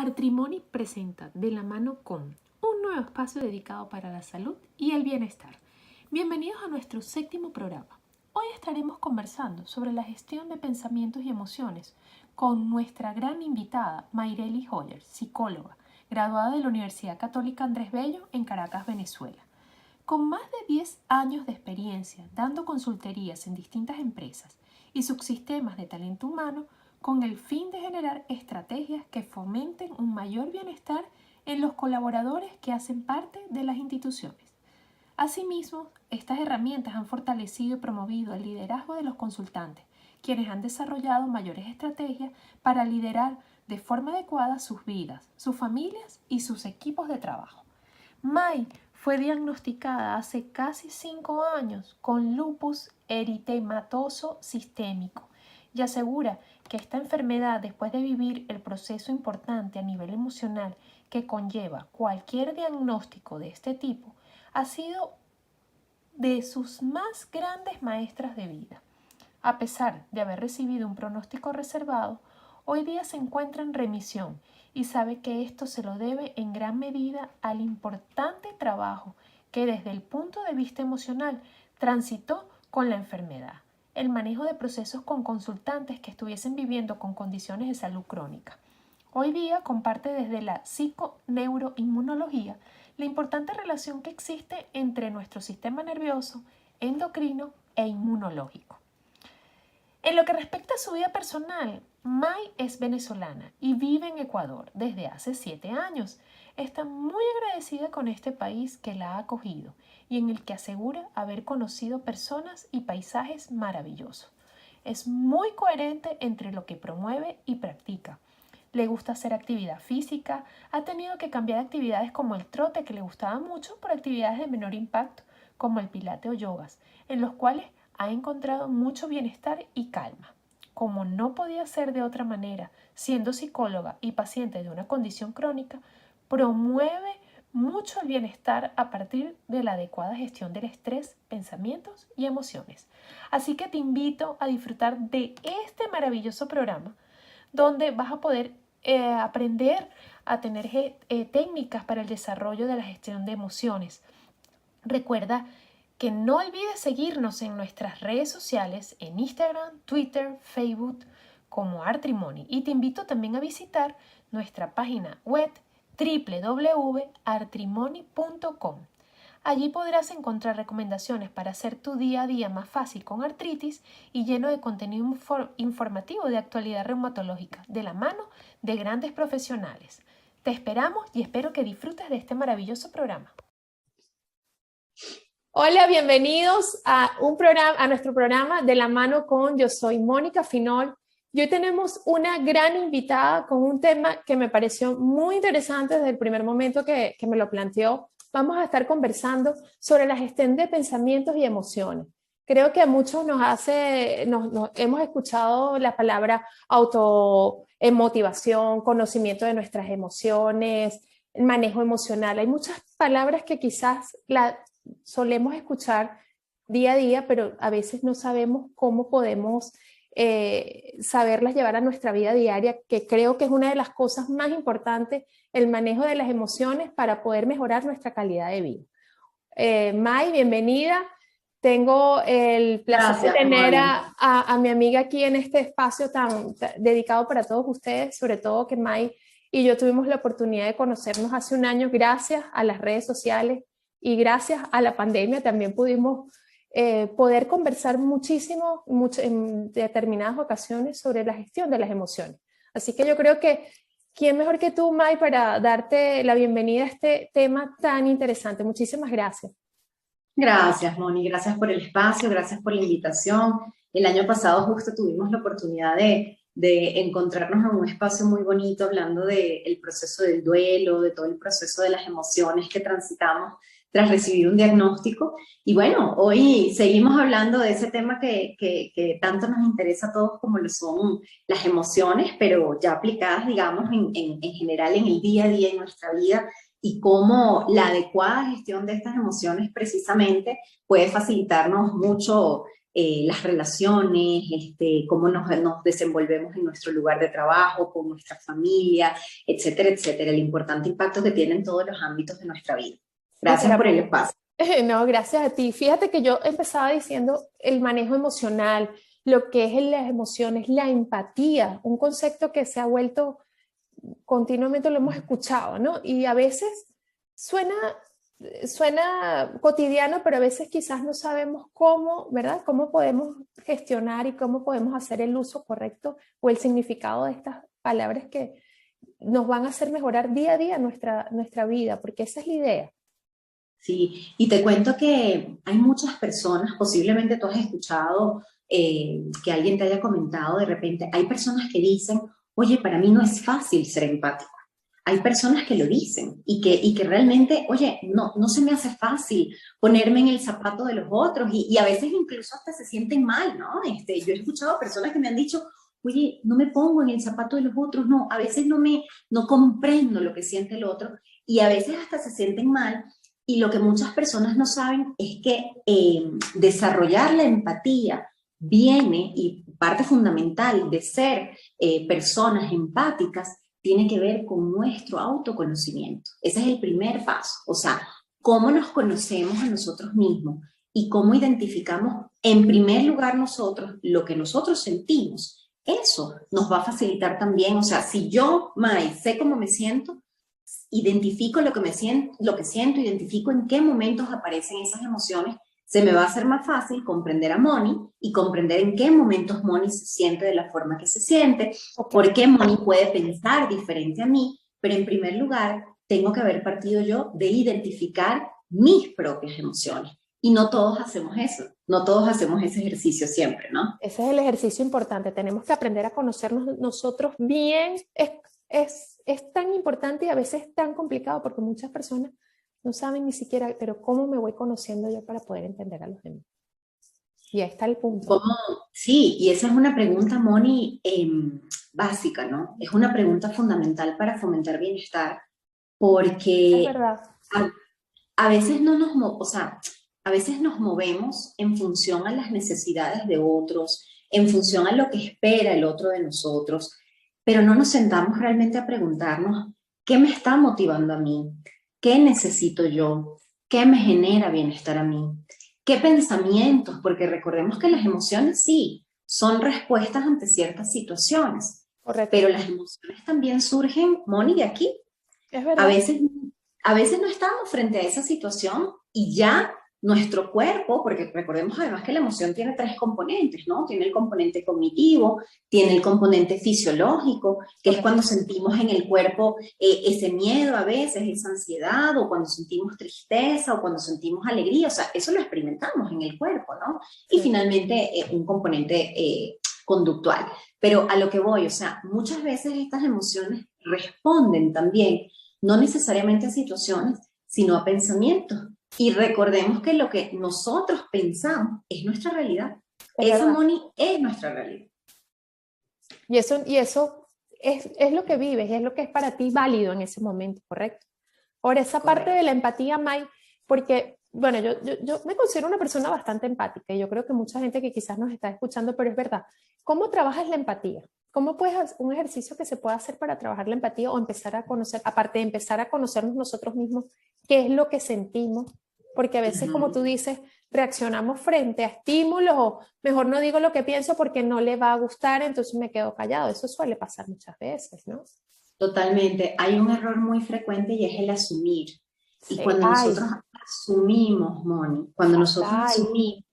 Artrimony presenta De la mano con un nuevo espacio dedicado para la salud y el bienestar. Bienvenidos a nuestro 7º programa. Hoy estaremos conversando sobre la gestión de pensamientos y emociones con nuestra gran invitada Mayreli Hoyer, psicóloga, graduada de la Universidad Católica Andrés Bello en Caracas, Venezuela. Con más de 10 años de experiencia dando consultorías en distintas empresas y subsistemas de talento humano, con el fin de generar estrategias que fomenten un mayor bienestar en los colaboradores que hacen parte de las instituciones. Asimismo, estas herramientas han fortalecido y promovido el liderazgo de los consultantes, quienes han desarrollado mayores estrategias para liderar de forma adecuada sus vidas, sus familias y sus equipos de trabajo. May fue diagnosticada hace casi 5 años con lupus eritematoso sistémico y asegura que esta enfermedad, después de vivir el proceso importante a nivel emocional que conlleva cualquier diagnóstico de este tipo, ha sido de sus más grandes maestras de vida. A pesar de haber recibido un pronóstico reservado, hoy día se encuentra en remisión y sabe que esto se lo debe en gran medida al importante trabajo que desde el punto de vista emocional transitó con la enfermedad, el manejo de procesos con consultantes que estuviesen viviendo con condiciones de salud crónica. Hoy día comparte desde la psiconeuroinmunología la importante relación que existe entre nuestro sistema nervioso, endocrino e inmunológico. En lo que respecta a su vida personal, May es venezolana y vive en Ecuador desde hace 7 años. Está muy agradecida con este país que la ha acogido y en el que asegura haber conocido personas y paisajes maravillosos. Es muy coherente entre lo que promueve y practica. Le gusta hacer actividad física, ha tenido que cambiar actividades como el trote, que le gustaba mucho, por actividades de menor impacto como el pilate o yogas, en los cuales ha encontrado mucho bienestar y calma. Como no podía ser de otra manera, siendo psicóloga y paciente de una condición crónica, promueve mucho el bienestar a partir de la adecuada gestión del estrés, pensamientos y emociones. Así que te invito a disfrutar de este maravilloso programa donde vas a poder aprender a tener técnicas para el desarrollo de la gestión de emociones. Recuerda que no olvides seguirnos en nuestras redes sociales, en Instagram, Twitter, Facebook, como Artrimony. Y te invito también a visitar nuestra página web www.artrimony.com. Allí podrás encontrar recomendaciones para hacer tu día a día más fácil con artritis y lleno de contenido informativo de actualidad reumatológica, de la mano de grandes profesionales. Te esperamos y espero que disfrutes de este maravilloso programa. Hola, bienvenidos a nuestro programa De la mano con Yo soy Mónica Finol. Y hoy tenemos una gran invitada con un tema que me pareció muy interesante desde el primer momento que me lo planteó. Vamos a estar conversando sobre la gestión de pensamientos y emociones. Creo que a muchos hemos escuchado la palabra automotivación, conocimiento de nuestras emociones, el manejo emocional. Hay muchas palabras que quizás solemos escuchar día a día, pero a veces no sabemos cómo podemos saberlas llevar a nuestra vida diaria, que creo que es una de las cosas más importantes, el manejo de las emociones para poder mejorar nuestra calidad de vida. May, bienvenida. Tengo el placer de tener a mi amiga aquí en este espacio tan dedicado para todos ustedes, sobre todo que May y yo tuvimos la oportunidad de conocernos hace un año gracias a las redes sociales y gracias a la pandemia también pudimos poder conversar muchísimo en determinadas ocasiones sobre la gestión de las emociones. Así que yo creo que ¿quién mejor que tú, May, para darte la bienvenida a este tema tan interesante? Muchísimas gracias. Gracias, Moni, gracias por el espacio, gracias por la invitación. El año pasado justo tuvimos la oportunidad de encontrarnos en un espacio muy bonito hablando del proceso del duelo, de todo el proceso de las emociones que transitamos tras recibir un diagnóstico. Y bueno, hoy seguimos hablando de ese tema que tanto nos interesa a todos como lo son las emociones, pero ya aplicadas, digamos, en general en el día a día en nuestra vida, y cómo la adecuada gestión de estas emociones precisamente puede facilitarnos mucho las relaciones, cómo nos desenvolvemos en nuestro lugar de trabajo, con nuestra familia, etcétera, etcétera. El importante impacto que tiene en todos los ámbitos de nuestra vida. Gracias Súper, por el Moni. espacio. No, gracias a ti. Fíjate que yo empezaba diciendo el manejo emocional, lo que es las emociones, la empatía, un concepto que se ha vuelto continuamente, lo hemos escuchado, ¿no? Y a veces suena, suena cotidiano, pero a veces quizás no sabemos cómo, ¿verdad? Cómo podemos gestionar y cómo podemos hacer el uso correcto o el significado de estas palabras que nos van a hacer mejorar día a día nuestra vida, porque esa es la idea. Sí, y te cuento que hay muchas personas, posiblemente tú has escuchado que alguien te haya comentado de repente, hay personas que dicen, oye, para mí no es fácil ser empático. Hay personas que lo dicen y que realmente, oye, no se me hace fácil ponerme en el zapato de los otros y a veces incluso hasta se sienten mal, ¿no? Yo he escuchado personas que me han dicho, oye, no me pongo en el zapato de los otros, no, a veces no comprendo lo que siente el otro y a veces hasta se sienten mal. Y lo que muchas personas no saben es que desarrollar la empatía viene, y parte fundamental de ser personas empáticas, tiene que ver con nuestro autoconocimiento. Ese es el primer paso. O sea, cómo nos conocemos a nosotros mismos y cómo identificamos en primer lugar nosotros lo que nosotros sentimos. Eso nos va a facilitar también, o sea, si yo, Mai, sé cómo me siento, identifico lo que siento, identifico en qué momentos aparecen esas emociones, se me va a hacer más fácil comprender a Moni y comprender en qué momentos Moni se siente de la forma que se siente, Okay. por qué Moni puede pensar diferente a mí, pero en primer lugar tengo que haber partido yo de identificar mis propias emociones. Y no todos hacemos eso, no todos hacemos ese ejercicio siempre, ¿no? Ese es el ejercicio importante. Tenemos que aprender a conocernos nosotros bien. Es tan importante y a veces tan complicado porque muchas personas no saben ni siquiera, pero ¿cómo me voy conociendo yo para poder entender a los demás? Y ahí está el punto. ¿Cómo? Sí, y esa es una pregunta, Moni, básica, ¿no? Es una pregunta fundamental para fomentar bienestar, Es porque verdad, a, a veces no nos, o sea, a veces nos movemos en función a las necesidades de otros, en función a lo que espera el otro de nosotros, pero no nos sentamos realmente a preguntarnos qué me está motivando a mí, qué necesito yo, qué me genera bienestar a mí, qué pensamientos, porque recordemos que las emociones sí son respuestas ante ciertas situaciones, pero correcto. las emociones también surgen, Moni, de aquí. Es A verdad. veces, a veces no estamos frente a esa situación y ya nuestro cuerpo, porque recordemos además que la emoción tiene tres componentes, ¿no? Tiene el componente cognitivo, tiene el componente fisiológico, que es Correcto. cuando sentimos en el cuerpo ese miedo a veces, esa ansiedad, o cuando sentimos tristeza, o cuando sentimos alegría, o sea, eso lo experimentamos en el cuerpo, ¿no? Y Sí, finalmente un componente conductual. Pero a lo que voy, o sea, muchas veces estas emociones responden también no necesariamente a situaciones, sino a pensamientos. Y recordemos que lo que nosotros pensamos es nuestra realidad. es Esa, verdad. Moni, es nuestra realidad. Y eso es lo que vives, es lo que es para ti válido en ese momento, ¿correcto? Ahora, esa parte de Correcto. la empatía, May, porque, bueno, yo me considero una persona bastante empática y yo creo que mucha gente que quizás nos está escuchando, pero es verdad. ¿Cómo trabajas la empatía? ¿Cómo puedes hacer un ejercicio que se pueda hacer para trabajar la empatía o empezar a conocer, aparte de empezar a conocernos nosotros mismos, qué es lo que sentimos? Porque a veces, como tú Ujú. dices, reaccionamos frente a estímulos o mejor no digo lo que pienso porque no le va a gustar, entonces me quedo callado. Eso suele pasar muchas veces, ¿no? Totalmente. Hay un error muy frecuente y es el asumir. Y Sí, cuando ay, nosotros asumimos, Moni, cuando nosotros fatal. asumimos,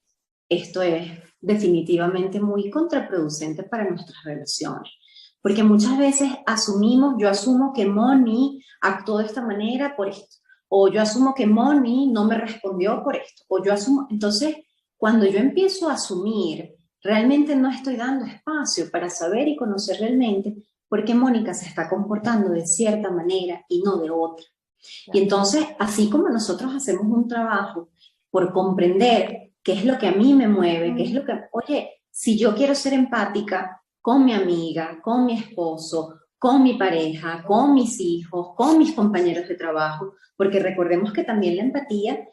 esto es definitivamente muy contraproducente para nuestras relaciones. Porque muchas veces asumimos, yo asumo que Moni actuó de esta manera por esto, o yo asumo que Moni no me respondió por esto, o yo asumo, entonces cuando yo empiezo a asumir, realmente no estoy dando espacio para saber y conocer realmente por qué Mónica se está comportando de cierta manera y no de otra. De Y acuerdo. entonces, así como nosotros hacemos un trabajo por comprender qué es lo que a mí me mueve, qué es lo que, oye, si yo quiero ser empática con mi amiga, con mi esposo, con mi pareja, con mis hijos, con mis compañeros de trabajo, porque recordemos que también la empatía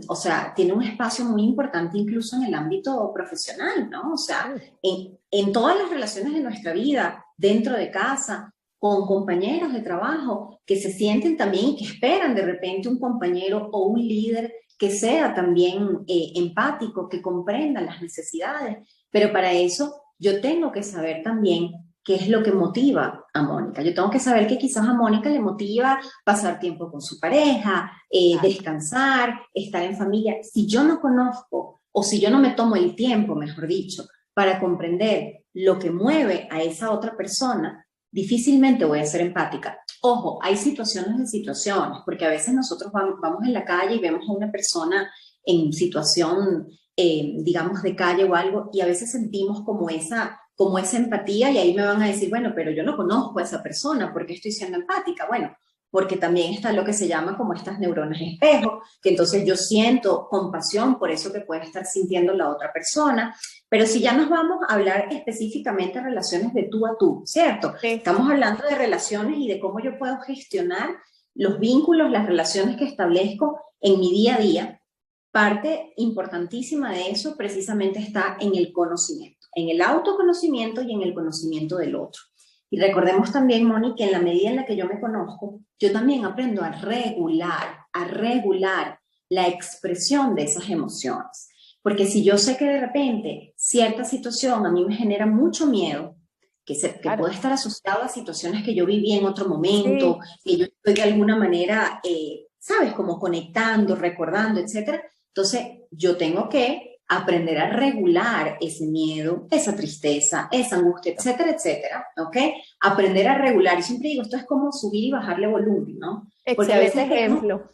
o sea, tiene un espacio muy importante incluso en el ámbito profesional, ¿no? O sea, Sí, en todas las relaciones de nuestra vida, dentro de casa, con compañeros de trabajo, que se sienten también y que esperan de repente un compañero o un líder que sea también empático, que comprenda las necesidades, pero para eso yo tengo que saber también qué es lo que motiva a Mónica. Yo tengo que saber que quizás a Mónica le motiva pasar tiempo con su pareja, claro. descansar, estar en familia. Si yo no conozco o si yo no me tomo el tiempo, mejor dicho, para comprender lo que mueve a esa otra persona, difícilmente voy a ser empática. Ojo, hay situaciones de situaciones, porque a veces nosotros vamos en la calle y vemos a una persona en situación, digamos, de calle o algo, y a veces sentimos como esa empatía y ahí me van a decir, bueno, pero yo no conozco a esa persona, ¿por qué estoy siendo empática? Bueno, porque también está lo que se llama como estas neuronas espejo, que entonces yo siento compasión por eso que puede estar sintiendo la otra persona, pero si ya nos vamos a hablar específicamente de relaciones de tú a tú, ¿cierto? Sí, Estamos hablando de relaciones y de cómo yo puedo gestionar los vínculos, las relaciones que establezco en mi día a día. Parte importantísima de eso precisamente está en el conocimiento, en el autoconocimiento y en el conocimiento del otro. Y recordemos también, Moni, que en la medida en la que yo me conozco, yo también aprendo a regular la expresión de esas emociones. Porque si yo sé que de repente cierta situación a mí me genera mucho miedo, que claro. puede estar asociado a situaciones que yo viví en otro momento, Sí, que yo estoy de alguna manera, ¿sabes? Como conectando, recordando, etcétera. Entonces, yo tengo que aprender a regular ese miedo, esa tristeza, esa angustia, etcétera, etcétera, ¿ok? Aprender a regular. Y siempre digo, esto es como subir y bajarle volumen, ¿no? Porque excelente ejemplo.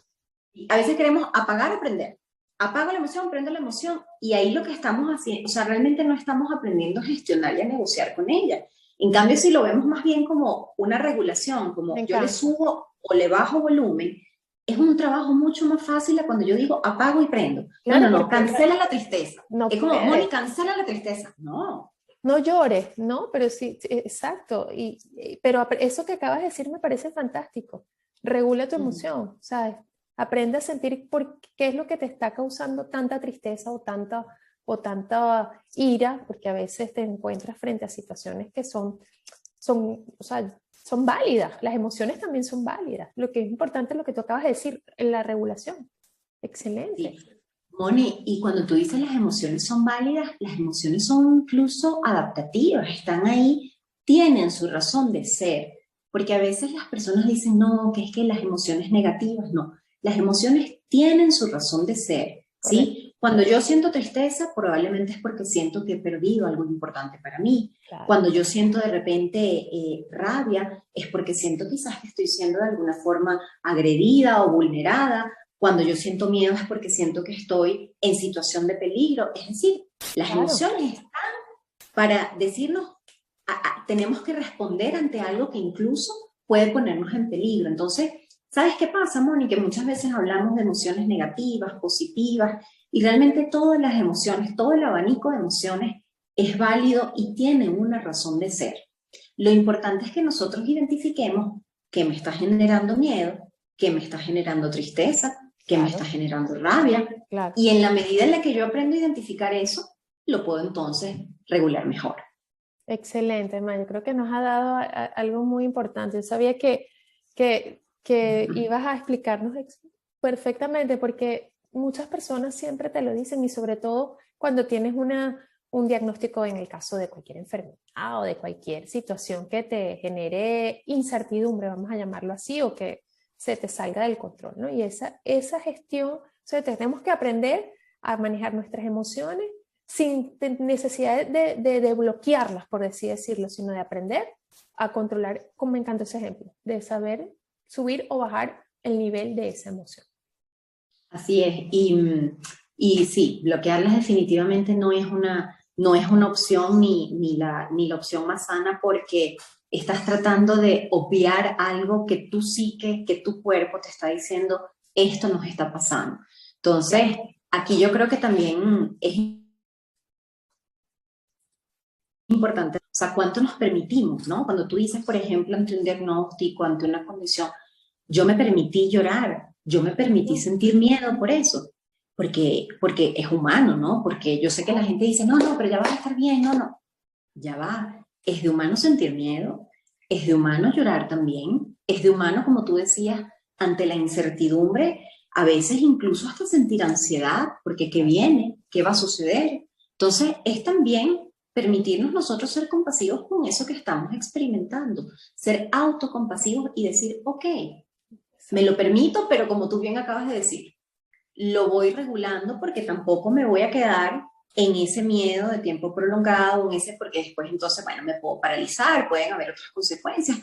a veces queremos apagar o prender. Apago la emoción, prendo la emoción, y ahí lo que estamos haciendo, o sea, realmente no estamos aprendiendo a gestionar y a negociar con ella. En cambio, si lo vemos más bien como una regulación, Me como yo le encanta. subo o le bajo volumen, es un trabajo mucho más fácil a cuando yo digo apago y prendo. No, no, Claro, no, porque cancela la tristeza. no Es como, Moni, puedes. cancela la tristeza. No. No llores, ¿no? Pero sí, sí, exacto. Pero eso que acabas de decir me parece fantástico. Regula tu Mm. emoción, ¿sabes? Aprende a sentir qué es lo que te está causando tanta tristeza o tanta ira, porque a veces te encuentras frente a situaciones que o sea, son válidas. Las emociones también son válidas. Lo que es importante es lo que tú acabas de decir, la regulación. Sí. Excelente. Moni, y cuando tú dices las emociones son válidas, las emociones son incluso adaptativas, están ahí, tienen su razón de ser, porque a veces las personas dicen, no, que es que las emociones negativas, no, las emociones tienen su razón de ser, Correcto. ¿sí? Cuando yo siento tristeza, probablemente es porque siento que he perdido algo importante para mí. Claro. Cuando yo siento de repente rabia, es porque siento quizás que estoy siendo de alguna forma agredida o vulnerada. Cuando yo siento miedo es porque siento que estoy en situación de peligro. Es decir, las Claro. emociones están para decirnos, tenemos que responder ante algo que incluso puede ponernos en peligro. Entonces, ¿sabes qué pasa, Moni? Que muchas veces hablamos de emociones negativas, positivas, y realmente todas las emociones, todo el abanico de emociones es válido y tiene una razón de ser. Lo importante es que nosotros identifiquemos qué me está generando miedo, qué me está generando tristeza, qué me está Claro. generando rabia. Claro. Y en la medida en la que yo aprendo a identificar eso, lo puedo entonces regular mejor. Excelente, Ma. Yo creo que nos ha dado algo muy importante. Yo sabía que ibas a explicarnos perfectamente porque muchas personas siempre te lo dicen y sobre todo cuando tienes un diagnóstico en el caso de cualquier enfermedad o de cualquier situación que te genere incertidumbre, vamos a llamarlo así, o que se te salga del control, ¿no? Y esa gestión, o sea, tenemos que aprender a manejar nuestras emociones sin necesidad de bloquearlas, por así decirlo, sino de aprender a controlar, como me encanta ese ejemplo, de saber subir o bajar el nivel de esa emoción. Así es. Y sí, bloquearlas definitivamente no es una opción ni la opción más sana porque estás tratando de obviar algo que tú que tu cuerpo te está diciendo, esto nos está pasando. Entonces, Claro. aquí yo creo que también es importante, o sea, cuánto nos permitimos, ¿no? Cuando tú dices, por ejemplo, ante un diagnóstico, ante una condición, yo me permití llorar, Yo me permití sentir miedo por eso, porque es humano, ¿no? Porque yo sé que la gente dice, no, no, pero ya vas a estar bien, no, no, ya va. Es de humano sentir miedo, es de humano llorar también, es de humano, como tú decías, ante la incertidumbre, a veces incluso hasta sentir ansiedad, porque ¿qué viene? ¿Qué va a suceder? Entonces, es también permitirnos nosotros ser compasivos con eso que estamos experimentando, ser autocompasivos y decir, ok, me lo permito, pero como tú bien acabas de decir, lo voy regulando porque tampoco me voy a quedar en ese miedo de tiempo prolongado, en ese, porque después entonces, bueno, me puedo paralizar, pueden haber otras consecuencias,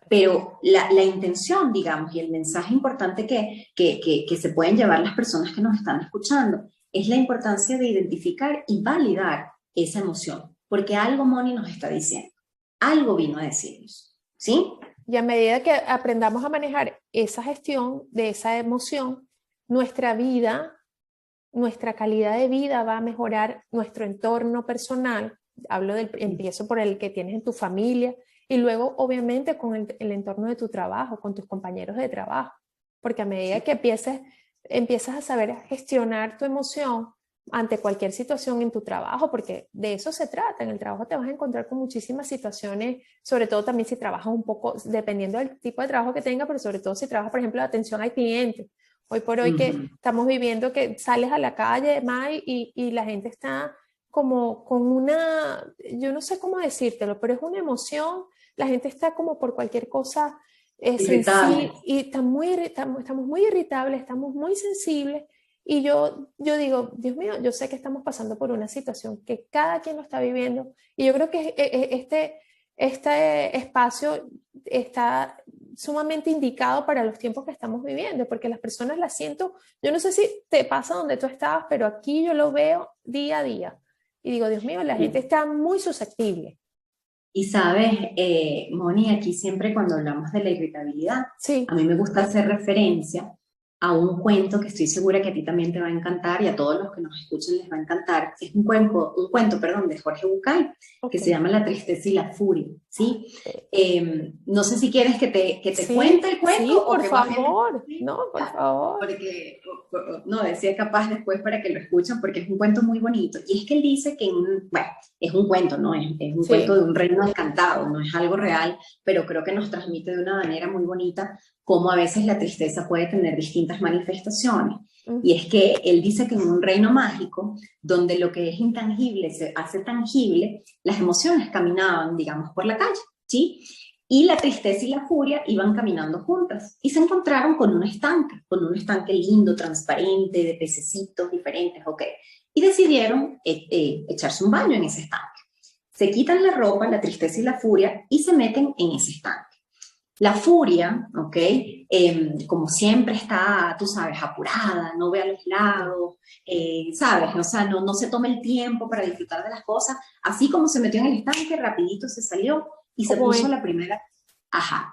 pero la intención, digamos, y el mensaje importante que se pueden llevar las personas que nos están escuchando es la importancia de identificar y validar esa emoción, porque algo Moni nos está diciendo, algo vino a decirnos, ¿sí? Y a medida que aprendamos a manejar esa gestión de esa emoción, nuestra vida, nuestra calidad de vida va a mejorar, nuestro entorno personal, empiezo por el que tienes en tu familia y luego obviamente con el entorno de tu trabajo, con tus compañeros de trabajo, porque a medida que empiezas a saber gestionar tu emoción ante cualquier situación en tu trabajo, porque de eso se trata. En el trabajo te vas a encontrar con muchísimas situaciones, sobre todo también si trabajas un poco, dependiendo del tipo de trabajo que tengas, pero sobre todo si trabajas, por ejemplo, de atención al cliente. Hoy por hoy que estamos viviendo que sales a la calle, May, y la gente está como con una, yo no sé cómo decírtelo, pero es una emoción, la gente está como por cualquier cosa sensible, y estamos muy irritables, estamos muy sensibles, y yo digo, Dios mío, yo sé que estamos pasando por una situación que cada quien lo está viviendo, y yo creo que este espacio está sumamente indicado para los tiempos que estamos viviendo, porque las personas las siento, yo no sé si te pasa donde tú estabas, pero aquí yo lo veo día a día, y digo, Dios mío, la gente está muy susceptible. Y sabes, Moni, aquí siempre cuando hablamos de la irritabilidad, Sí. a mí me gusta hacer referencia a un cuento que estoy segura que a ti también te va a encantar y a todos los que nos escuchen les va a encantar. Es un cuento, perdón, de Jorge Bucay, que se llama La tristeza y la furia, ¿sí? No sé si quieres que te cuente el cuento sí, o por que favor, no, por favor. porque, no, decía capaz después para que lo escuchen, porque es un cuento muy bonito. Y es que él dice que, bueno, es un cuento, ¿no? Es un cuento de un reino encantado, no es algo real, pero creo que nos transmite de una manera muy bonita cómo a veces la tristeza puede tener distintas manifestaciones. Y es que él dice que en un reino mágico, donde lo que es intangible se hace tangible, las emociones caminaban, digamos, por la calle, ¿sí? Y la tristeza y la furia iban caminando juntas y se encontraron con un estanque lindo, transparente, de pececitos diferentes, ok. Y decidieron echarse un baño en ese estanque. Se quitan la ropa, la tristeza y la furia, y se meten en ese estanque. La furia, ok, como siempre está, tú sabes, apurada, no ve a los lados, sabes, o sea, no se toma el tiempo para disfrutar de las cosas, así como se metió en el estanque, rapidito se salió y se puso la primera,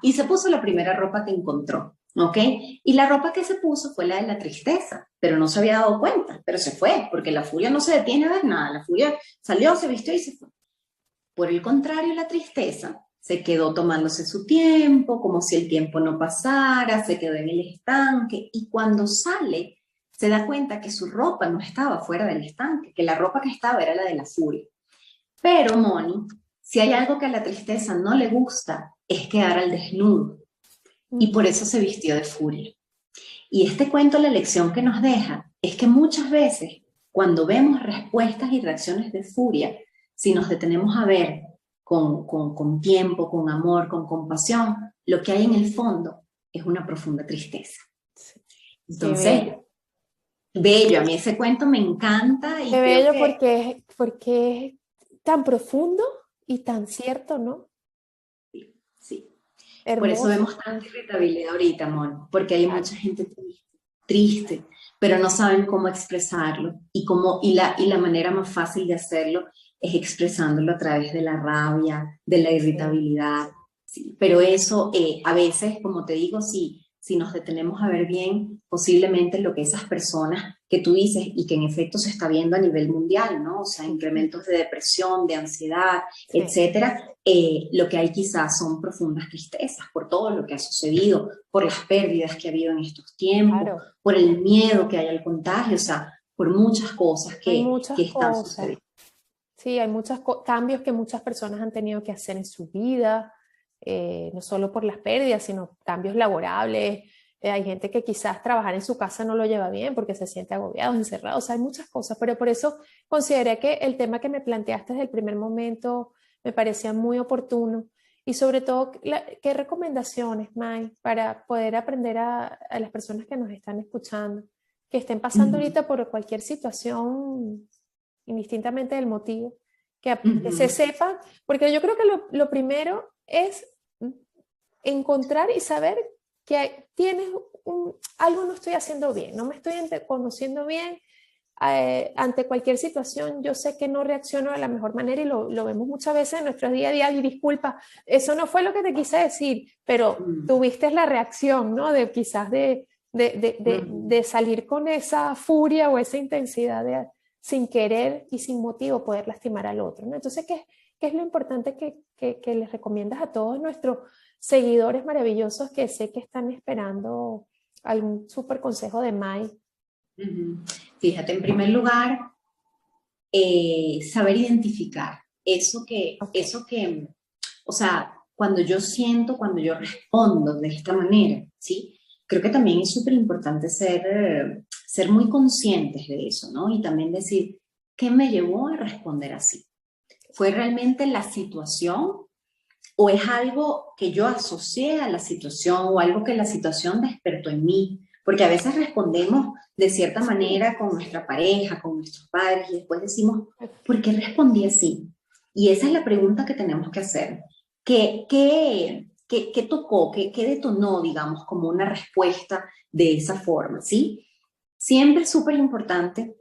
y se puso la primera ropa que encontró, ¿ok? Y la ropa que se puso fue la de la tristeza, pero no se había dado cuenta, pero se fue, porque la furia no se detiene a ver nada, la furia salió, se vistió y se fue. Por el contrario, la tristeza se quedó tomándose su tiempo, como si el tiempo no pasara, se quedó en el estanque y cuando sale se da cuenta que su ropa no estaba fuera del estanque, que la ropa que estaba era la de la furia. Pero, Moni, si hay algo que a la tristeza no le gusta, es quedar al desnudo. Y por eso se vistió de furia. Y este cuento, la lección que nos deja, es que muchas veces, cuando vemos respuestas y reacciones de furia, si nos detenemos a ver con tiempo, con amor, con compasión, lo que hay en el fondo es una profunda tristeza. Entonces, bello, a mí ese cuento me encanta. Y qué creo bello que porque es tan profundo y tan cierto, ¿no? sí. Por eso Hermoso. vemos tanta irritabilidad ahorita, Mon, porque hay mucha gente triste, pero no saben cómo expresarlo. Y la manera más fácil de hacerlo es expresándolo a través de la rabia, de la irritabilidad. Sí. Pero eso a veces, como te digo, si si nos detenemos a ver bien, posiblemente lo que esas personas que tú dices y que en efecto se está viendo a nivel mundial, ¿no? O sea, incrementos de depresión, de ansiedad, Sí. etcétera, lo que hay quizás son profundas tristezas por todo lo que ha sucedido, por las pérdidas que ha habido en estos tiempos, Claro. por el miedo que hay al contagio, o sea, por muchas cosas Hay que muchas están cosas. sucediendo. Sí, hay muchos cambios que muchas personas han tenido que hacer en su vida, no solo por las pérdidas, sino cambios laborables. Hay gente que quizás trabajar en su casa no lo lleva bien porque se siente agobiado, encerrado. O sea, hay muchas cosas, pero por eso consideré que el tema que me planteaste desde el primer momento me parecía muy oportuno. Y sobre todo, ¿qué recomendaciones, May, para poder aprender a las personas que nos están escuchando, que estén pasando ahorita por cualquier situación, indistintamente del motivo, que se sepa, porque yo creo que lo primero es encontrar y saber que tienes algo no estoy haciendo bien, no me estoy conociendo bien, ante cualquier situación yo sé que no reacciono de la mejor manera y lo vemos muchas veces en nuestro día a día y disculpa, eso no fue lo que te quise decir, pero tuviste la reacción, ¿no? De quizás de salir con esa furia o esa intensidad sin querer y sin motivo poder lastimar al otro, ¿no? Entonces, ¿qué es lo importante que les recomiendas a todos nuestros seguidores maravillosos que sé que están esperando algún súper consejo de Mai? Fíjate, en primer lugar, saber identificar eso que, o sea, cuando yo siento, cuando yo respondo de esta manera, ¿sí? Creo que también es súper importante ser muy conscientes de eso, ¿no? Y también decir, ¿qué me llevó a responder así? ¿Fue realmente la situación o es algo que yo asocié a la situación o algo que la situación despertó en mí? Porque a veces respondemos de cierta manera con nuestra pareja, con nuestros padres y después decimos, ¿por qué respondí así? Y esa es la pregunta que tenemos que hacer. ¿Qué tocó, qué detonó, digamos, como una respuesta de esa forma, ¿sí? Siempre es súper importante,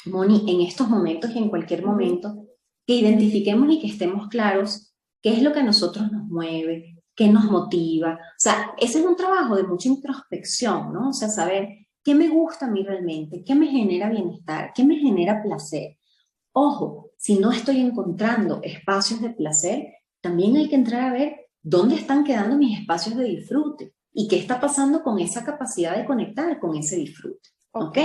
Moni, en estos momentos y en cualquier momento, que identifiquemos y que estemos claros qué es lo que a nosotros nos mueve, qué nos motiva. O sea, ese es un trabajo de mucha introspección, ¿no? O sea, saber qué me gusta a mí realmente, qué me genera bienestar, qué me genera placer. Ojo, si no estoy encontrando espacios de placer, también hay que entrar a ver dónde están quedando mis espacios de disfrute y qué está pasando con esa capacidad de conectar con ese disfrute. ¿Ok?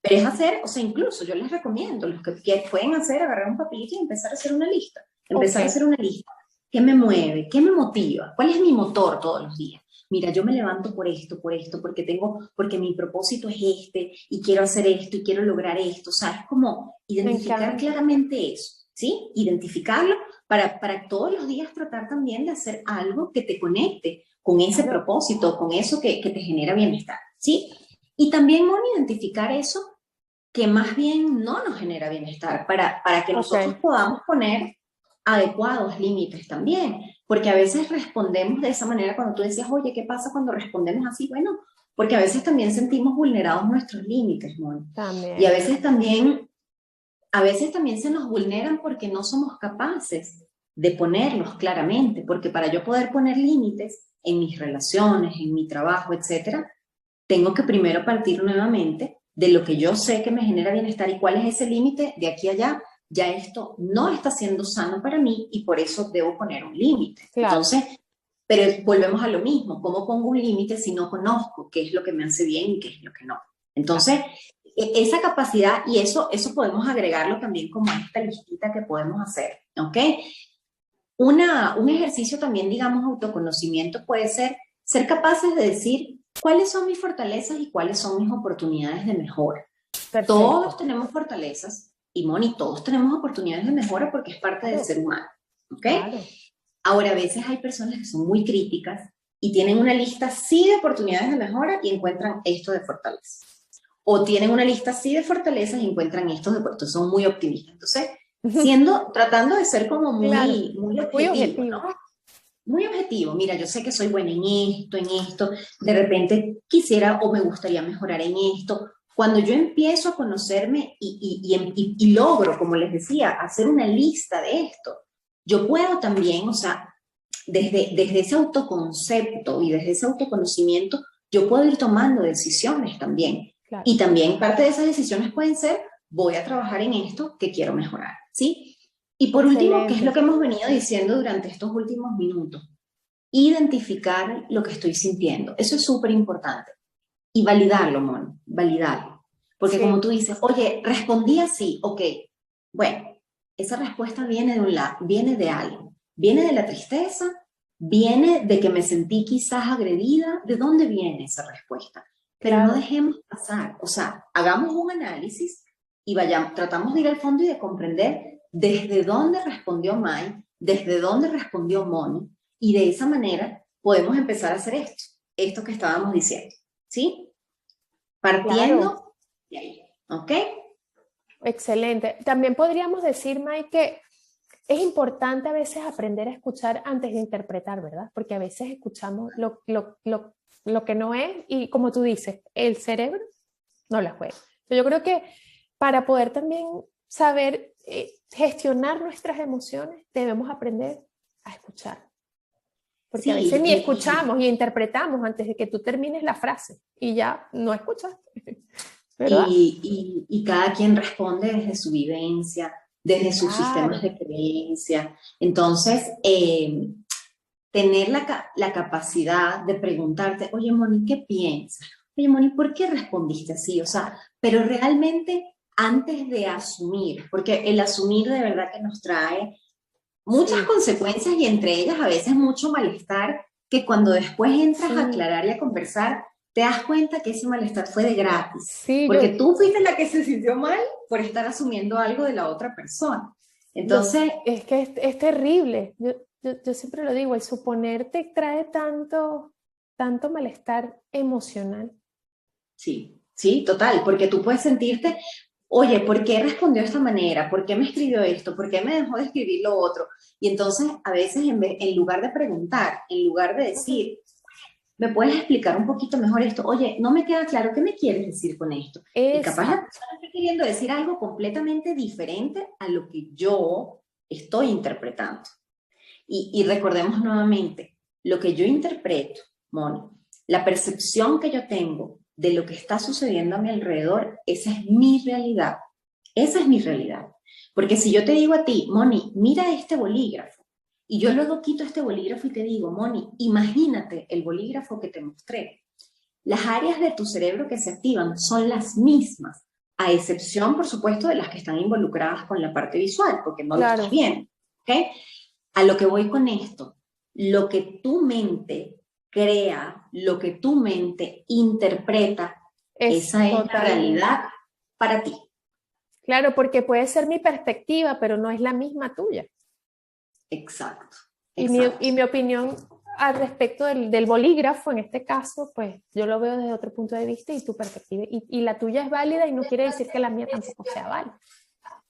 Pero es hacer, o sea, incluso yo les recomiendo, los que pueden hacer, agarrar un papelito y empezar a hacer una lista. Empezar a hacer una lista. ¿Qué me mueve? ¿Qué me motiva? ¿Cuál es mi motor todos los días? Mira, yo me levanto por esto, porque mi propósito es este, y quiero hacer esto, y quiero lograr esto. O sea, es como identificar claramente eso, ¿sí? Identificarlo para todos los días tratar también de hacer algo que te conecte con ese propósito, con eso que te genera bienestar, ¿sí? Y también, Moni, identificar eso que más bien no nos genera bienestar, para que nosotros podamos poner adecuados límites también, porque a veces respondemos de esa manera cuando tú decías, oye, ¿qué pasa cuando respondemos así? Bueno, porque a veces también sentimos vulnerados nuestros límites, Moni. Y a veces también se nos vulneran porque no somos capaces de ponerlos claramente, porque para yo poder poner límites en mis relaciones, en mi trabajo, etcétera, tengo que primero partir nuevamente de lo que yo sé que me genera bienestar y cuál es ese límite de aquí a allá. Ya esto no está siendo sano para mí y por eso debo poner un límite. Entonces, pero volvemos a lo mismo, ¿cómo pongo un límite si no conozco qué es lo que me hace bien y qué es lo que no? Entonces, esa capacidad, y eso podemos agregarlo también como a esta listita que podemos hacer, ¿ok? Un ejercicio también, digamos, autoconocimiento puede ser capaces de decir cuáles son mis fortalezas y cuáles son mis oportunidades de mejora. Perfecto. Todos tenemos fortalezas y, Moni, todos tenemos oportunidades de mejora porque es parte del ser humano, ¿ok? Ahora, a veces hay personas que son muy críticas y tienen una lista sí de oportunidades de mejora y encuentran esto de fortalezas. O tienen una lista sí de fortalezas y encuentran esto de fortalezas, son muy optimistas. Entonces, tratando de ser como muy objetivo, ¿no? Muy objetivo. Mira, yo sé que soy buena en esto, de repente quisiera o me gustaría mejorar en esto. Cuando yo empiezo a conocerme y logro, como les decía, hacer una lista de esto, yo puedo también, o sea, desde ese autoconcepto y desde ese autoconocimiento, yo puedo ir tomando decisiones también. Claro. Y también parte de esas decisiones pueden ser, voy a trabajar en esto que quiero mejorar, ¿sí? Y por último, ¿qué es lo que hemos venido diciendo durante estos últimos minutos? Identificar lo que estoy sintiendo. Eso es súper importante. Y validarlo, Moni, validarlo. Porque como tú dices, oye, respondí así, ok, bueno, esa respuesta viene de un lado, viene de algo. Viene de la tristeza, viene de que me sentí quizás agredida. ¿De dónde viene esa respuesta? Pero no dejemos pasar, o sea, hagamos un análisis y vayamos, tratamos de ir al fondo y de comprender desde dónde respondió Mai, desde dónde respondió Moni, y de esa manera podemos empezar a hacer esto que estábamos diciendo, ¿sí? Partiendo de ahí, ¿ok? Excelente. También podríamos decir, Mai, que es importante a veces aprender a escuchar antes de interpretar, ¿verdad? Porque a veces escuchamos lo que no es y como tú dices, el cerebro no la juega. Yo creo que para poder también saber gestionar nuestras emociones, debemos aprender a escuchar. Porque a veces ni escuchamos ni interpretamos antes de que tú termines la frase y ya no escuchaste. ¿Verdad? Y cada quien responde desde su vivencia, desde sus sistemas de creencia. Entonces, tener la capacidad de preguntarte, oye, Moni, ¿qué piensas? Oye, Moni, ¿por qué respondiste así? O sea, pero realmente antes de asumir, porque el asumir de verdad que nos trae muchas consecuencias y entre ellas a veces mucho malestar, que cuando después entras a aclarar y a conversar, te das cuenta que ese malestar fue de gratis. Porque tú fuiste la que se sintió mal por estar asumiendo algo de la otra persona. Entonces... Es que es terrible. Yo siempre lo digo, el suponerte trae tanto malestar emocional. Sí, sí, total, porque tú puedes sentirte, oye, ¿por qué respondió de esta manera? ¿Por qué me escribió esto? ¿Por qué me dejó de escribir lo otro? Y entonces, a veces, en lugar de preguntar, en lugar de decir, ¿me puedes explicar un poquito mejor esto? Oye, no me queda claro, ¿qué me quieres decir con esto? Y capaz la persona está queriendo decir algo completamente diferente a lo que yo estoy interpretando. Y recordemos nuevamente, lo que yo interpreto, Moni, la percepción que yo tengo de lo que está sucediendo a mi alrededor, esa es mi realidad. Esa es mi realidad. Porque si yo te digo a ti, Moni, mira este bolígrafo, y yo luego quito este bolígrafo y te digo, Moni, imagínate el bolígrafo que te mostré. Las áreas de tu cerebro que se activan son las mismas, a excepción, por supuesto, de las que están involucradas con la parte visual, porque no lo estás viendo. ¿Okay? A lo que voy con esto, lo que tu mente crea, lo que tu mente interpreta, esa es la realidad para ti. Claro, porque puede ser mi perspectiva, pero no es la misma tuya. Exacto. Y mi opinión al respecto del bolígrafo, en este caso, pues yo lo veo desde otro punto de vista y tu perspectiva, y la tuya es válida y no quiere decir que la mía tampoco sea válida.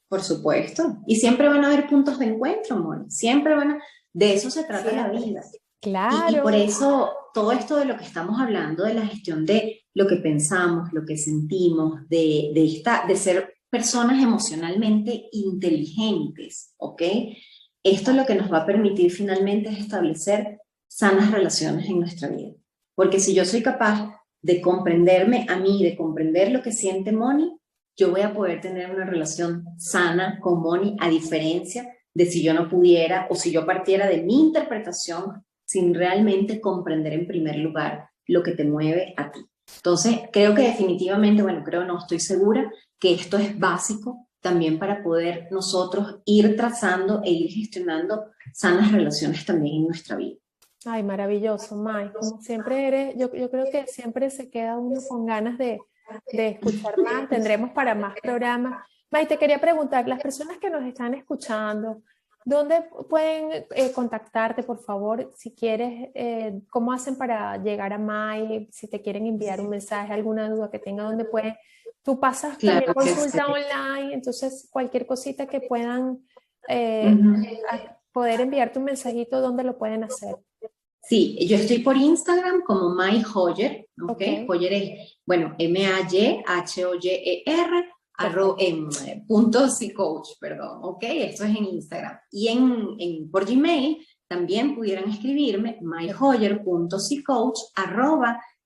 Por supuesto. Y siempre van a haber puntos de encuentro, Moni. Siempre van a... De eso se trata la vida. Claro. Y por eso todo esto de lo que estamos hablando, de la gestión de lo que pensamos, lo que sentimos, de ser personas emocionalmente inteligentes, ¿ok? Esto lo que nos va a permitir finalmente es establecer sanas relaciones en nuestra vida. Porque si yo soy capaz de comprenderme a mí, de comprender lo que siente Moni, yo voy a poder tener una relación sana con Moni, a diferencia de si yo no pudiera o si yo partiera de mi interpretación sin realmente comprender en primer lugar lo que te mueve a ti. Entonces, creo que definitivamente, no, estoy segura que esto es básico también para poder nosotros ir trazando e ir gestionando sanas relaciones también en nuestra vida. Ay, maravilloso, Mai. Como siempre eres, yo creo que siempre se queda uno con ganas de escuchar más. Tendremos para más programas. Mai, te quería preguntar, las personas que nos están escuchando, ¿dónde pueden contactarte, por favor? Si quieres, ¿cómo hacen para llegar a Mai? Si te quieren enviar un mensaje, alguna duda que tenga, ¿dónde pueden? Tú pasas también consulta online, entonces cualquier cosita que puedan poder enviarte un mensajito, ¿dónde lo pueden hacer? Sí, yo estoy por Instagram como Mai Hoyer, ¿ok? Hoyer es, Mayhoyer, .coach, perdón, ¿ok? Esto es en Instagram. Y por Gmail también pudieran escribirme myhoyer.coach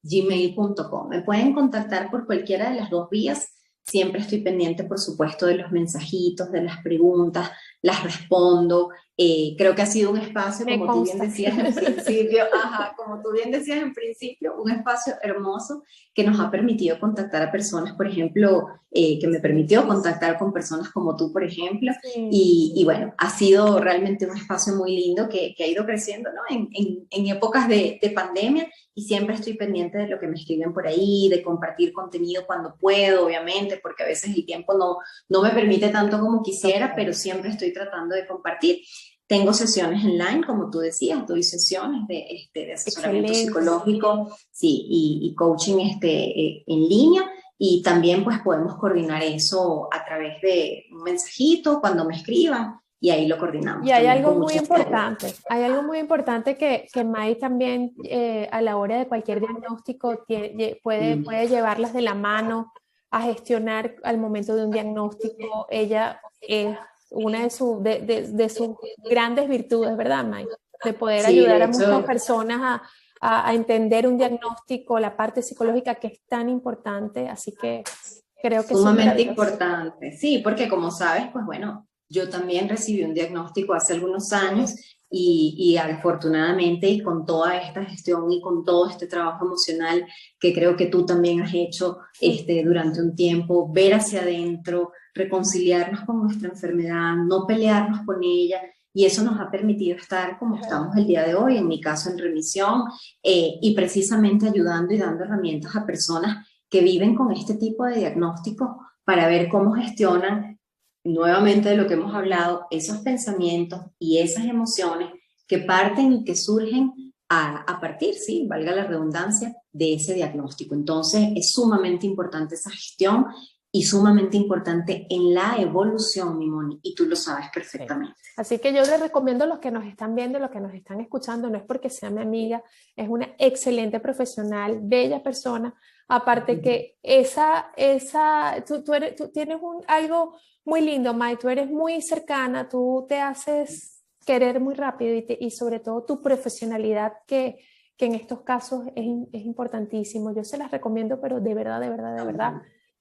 gmail.com. Me pueden contactar por cualquiera de las dos vías. Siempre estoy pendiente, por supuesto, de los mensajitos, de las preguntas, las respondo. Creo que ha sido un espacio, Me como tú bien consta. decías en principio, como tú bien decías en principio, un espacio hermoso que nos ha permitido contactar a personas, por ejemplo, que me permitió contactar con personas como tú, por ejemplo, Sí. y bueno, ha sido realmente un espacio muy lindo que ha ido creciendo, ¿no? En épocas de pandemia, y siempre estoy pendiente de lo que me escriben por ahí, de compartir contenido cuando puedo, obviamente, porque a veces el tiempo no me permite tanto como quisiera, pero siempre estoy tratando de compartir. Tengo sesiones online, como tú decías, doy sesiones de asesoramiento Excelente. psicológico, sí, y coaching en línea, y también pues podemos coordinar eso a través de un mensajito cuando me escriban, y ahí lo Y coordinamos también con mucho gusto. hay algo muy importante que Mai también a la hora de cualquier diagnóstico puede llevarlas de la mano a gestionar al momento de un diagnóstico. Ella es una de sus grandes virtudes, ¿verdad, Mai? De poder Sí, ayudar de a muchas hecho, personas a entender un diagnóstico, la parte psicológica que es tan importante, así que creo que eso es sumamente maravilloso. importante. Sí, porque como sabes, pues bueno, yo también recibí un diagnóstico hace algunos años, y afortunadamente, y con toda esta gestión y con todo este trabajo emocional que creo que tú también has hecho durante un tiempo, ver hacia adentro, reconciliarnos con nuestra enfermedad, no pelearnos con ella. Y eso nos ha permitido estar como estamos el día de hoy, en mi caso en remisión, y precisamente ayudando y dando herramientas a personas que viven con este tipo de diagnósticos, para ver cómo gestionan, nuevamente de lo que hemos hablado, esos pensamientos y esas emociones que parten y que surgen a partir, sí, valga la redundancia, de ese diagnóstico. Entonces es sumamente importante esa gestión, y sumamente importante en la evolución, mi Moni, y tú lo sabes Sí. perfectamente. Así que yo les recomiendo a los que nos están viendo, los que nos están escuchando, no es porque sea mi amiga, es una excelente profesional, bella persona. Aparte que tú tienes algo muy lindo, Mai, tú eres muy cercana, tú te haces querer muy rápido y sobre todo tu profesionalidad que en estos casos es importantísimo. Yo se las recomiendo, pero de verdad, de verdad, de verdad,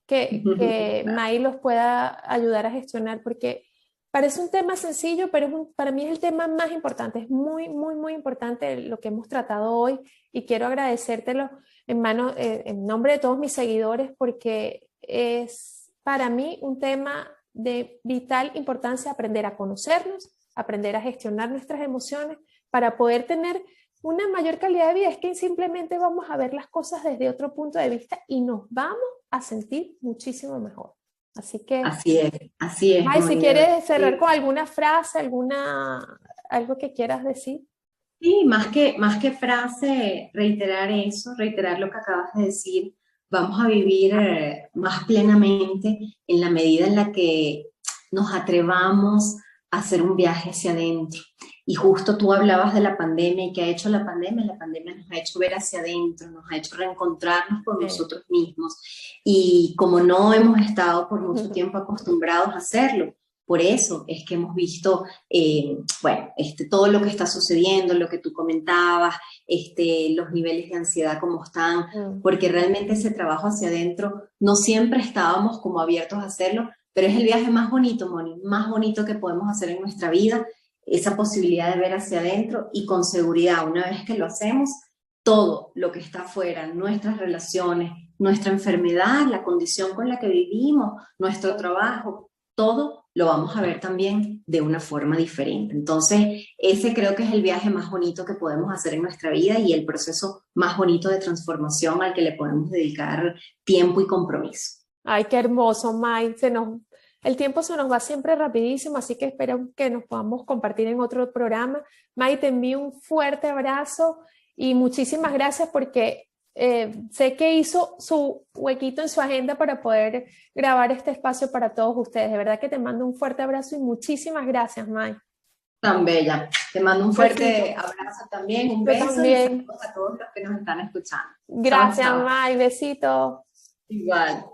que Mai los pueda ayudar a gestionar porque parece un tema sencillo, pero para mí es el tema más importante. Es muy, muy, muy importante lo que hemos tratado hoy y quiero agradecértelo en nombre de todos mis seguidores porque es para mí un tema de vital importancia aprender a conocernos, aprender a gestionar nuestras emociones para poder tener una mayor calidad de vida. Es que simplemente vamos a ver las cosas desde otro punto de vista y nos vamos a sentir muchísimo mejor. Así que Así es, May, si Moni, de quieres cerrar verdad. con alguna frase, algo que quieras decir. Sí, más que frase, reiterar eso, reiterar lo que acabas de decir. Vamos a vivir más plenamente en la medida en la que nos atrevamos a hacer un viaje hacia adentro. Y justo tú hablabas de la pandemia, y que ha hecho la pandemia. La pandemia nos ha hecho ver hacia adentro, nos ha hecho reencontrarnos con Sí. nosotros mismos. Y como no hemos estado por mucho tiempo acostumbrados a hacerlo, por eso es que hemos visto bueno, todo lo que está sucediendo, lo que tú comentabas, los niveles de ansiedad como están, Mm. porque realmente ese trabajo hacia adentro no siempre estábamos como abiertos a hacerlo, pero es el viaje más bonito, Moni, más bonito que podemos hacer en nuestra vida, esa posibilidad de ver hacia adentro, y con seguridad, una vez que lo hacemos, todo lo que está afuera, nuestras relaciones, nuestra enfermedad, la condición con la que vivimos, nuestro trabajo, todo lo vamos a ver también de una forma diferente. Entonces, ese creo que es el viaje más bonito que podemos hacer en nuestra vida, y el proceso más bonito de transformación al que le podemos dedicar tiempo y compromiso. Ay, qué hermoso, May. El tiempo se nos va siempre rapidísimo, así que espero que nos podamos compartir en otro programa. May, te envío un fuerte abrazo y muchísimas gracias porque sé que hizo su huequito en su agenda para poder grabar este espacio para todos ustedes. De verdad que te mando un fuerte abrazo y muchísimas gracias, May. Tan bella. Te mando un fuerte Besito. abrazo también, un Yo beso, y también. saludos a todos los que nos están escuchando. Chao, Gracias, chao. May. Besito. Igual.